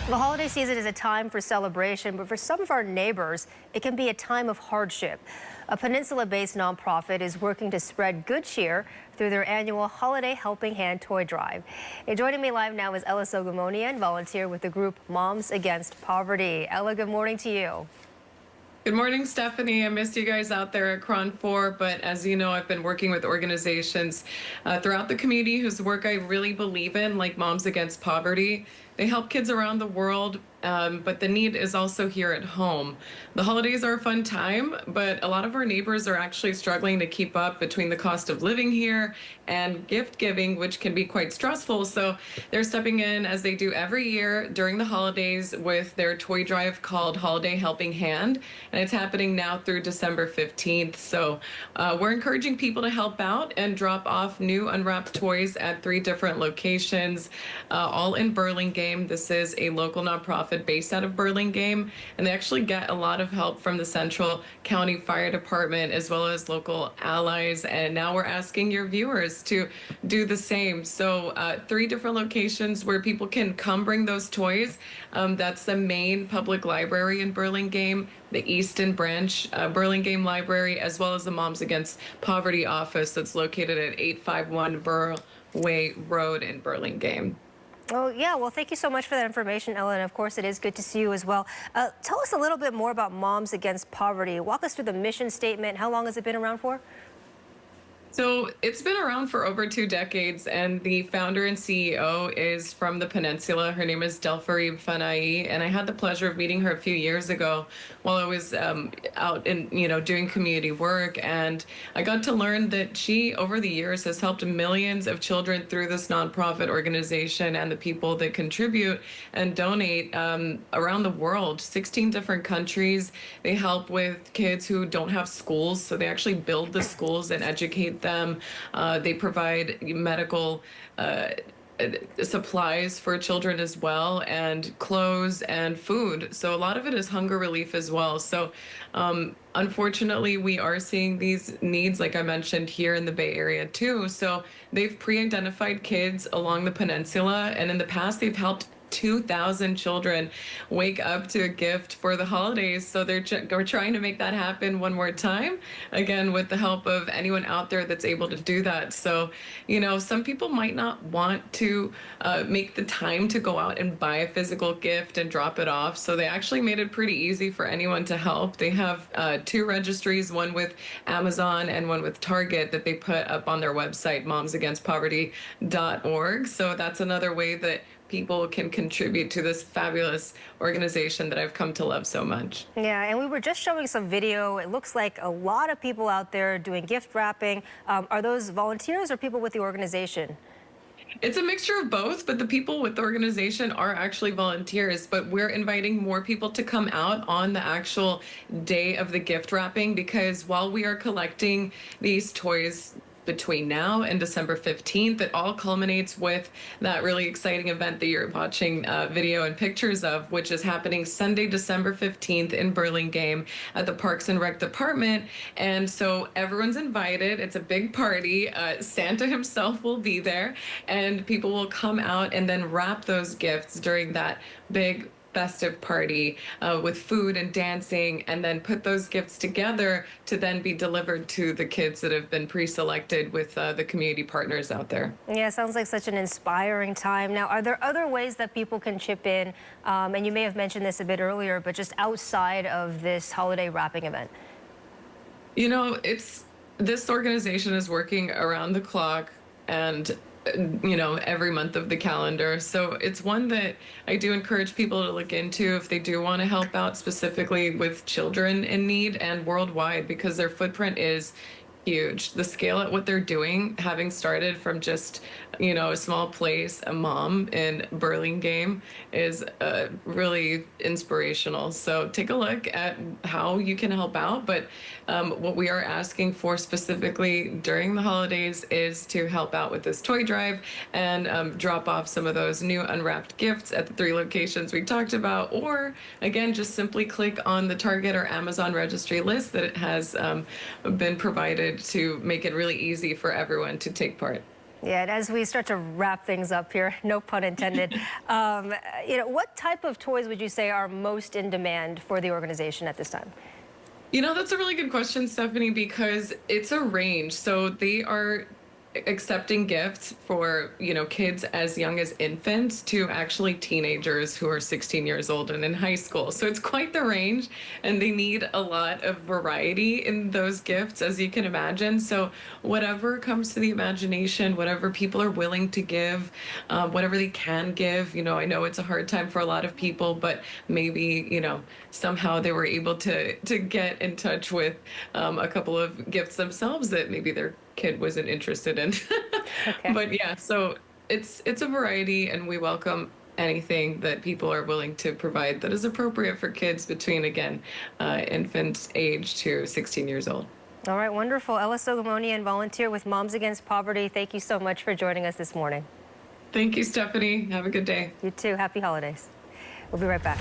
The holiday season is a time for celebration, but for some of our neighbors, it can be a time of hardship. A Peninsula-based nonprofit is working to spread good cheer through their annual Holiday Helping Hand toy drive. And joining me live now is Ella Sogomonian, volunteer with the group Moms Against Poverty. Ella, good morning to you. Good morning, Stephanie. I missed you guys out there at Cron 4, but as you know, I've been working with organizations throughout the community whose work I really believe in, like Moms Against Poverty. They help kids around the world, but the need is also here at home. The holidays are a fun time, but a lot of our neighbors are actually struggling to keep up between the cost of living here and gift giving, which can be quite stressful. So they're stepping in, as they do every year during the holidays, with their toy drive called Holiday Helping Hand, and it's happening now through December 15th. So we're encouraging people to help out and drop off new unwrapped toys at 3 different locations, all in Burlingame. This is a local nonprofit based out of Burlingame, and they actually get a lot of help from the Central County Fire Department as well as local allies. And now we're asking your viewers to do the same. So 3 different locations where people can come bring those toys. That's the main public library in Burlingame, the Easton Branch Burlingame Library, as well as the Moms Against Poverty office that's located at 851 Burway Road in Burlingame. Oh, yeah. Well, thank you so much for that information, Ella. And of course, it is good to see you as well. Tell us a little bit more about Moms Against Poverty. Walk us through the mission statement. How long has it been around for? So it's been around for over 2 decades, and the founder and CEO is from the Peninsula. Her name is Delpharib Fanai, and I had the pleasure of meeting her a few years ago while I was out in, doing community work. And I got to learn that she, over the years, has helped millions of children through this nonprofit organization and the people that contribute and donate around the world, 16 different countries. They help with kids who don't have schools, so they actually build the schools and educate them. They provide medical supplies for children as well, and clothes and food. So a lot of it is hunger relief as well. So unfortunately, we are seeing these needs, like I mentioned, here in the Bay Area too. So they've pre-identified kids along the peninsula, and in the past they've helped 2,000 children wake up to a gift for the holidays. So we're trying to make that happen one more time, again, with the help of anyone out there that's able to do that. So, some people might not want to make the time to go out and buy a physical gift and drop it off. So they actually made it pretty easy for anyone to help. They have 2 registries, one with Amazon and one with Target, that they put up on their website, momsagainstpoverty.org. So that's another way that people can contribute to this fabulous organization that I've come to love so much. Yeah, and we were just showing some video. It looks like a lot of people out there doing gift wrapping. Are those volunteers or people with the organization? It's a mixture of both, but the people with the organization are actually volunteers. But we're inviting more people to come out on the actual day of the gift wrapping, because while we are collecting these toys between now and December 15th, it all culminates with that really exciting event that you're watching video and pictures of, which is happening Sunday, December 15th in Burlingame at the Parks and Rec Department. And so everyone's invited. It's a big party. Santa himself will be there, and people will come out and then wrap those gifts during that big festive party with food and dancing, and then put those gifts together to then be delivered to the kids that have been pre-selected with the community partners out there. Yeah, sounds like such an inspiring time. Now, are there other ways that people can chip in? And you may have mentioned this a bit earlier, but just outside of this holiday wrapping event? This organization is working around the clock, and every month of the calendar. So it's one that I do encourage people to look into if they do want to help out, specifically with children in need and worldwide, because their footprint is huge. The scale at what they're doing, having started from just, a small place, a mom in Burlingame, is really inspirational. So take a look at how you can help out. But what we are asking for specifically during the holidays is to help out with this toy drive and drop off some of those new unwrapped gifts at the 3 locations we talked about, or again, just simply click on the Target or Amazon registry list that has been provided to make it really easy for everyone to take part. Yeah, and as we start to wrap things up here, no pun intended, what type of toys would you say are most in demand for the organization at this time? That's a really good question, Stephanie, because it's a range. So they are accepting gifts for, kids as young as infants to actually teenagers who are 16 years old and in high school. So it's quite the range, and they need a lot of variety in those gifts, as you can imagine. So whatever comes to the imagination, whatever people are willing to give, whatever they can give, I know it's a hard time for a lot of people, but maybe, somehow they were able to get in touch with a couple of gifts themselves that maybe their kid wasn't interested in. Okay. But yeah, so it's a variety, and we welcome anything that people are willing to provide that is appropriate for kids between, again, infant age to 16 years old. All right, wonderful. Ella Sogomonian, volunteer with Moms Against Poverty. Thank you so much for joining us this morning. Thank you, Stephanie. Have a good day. You too. Happy holidays. We'll be right back.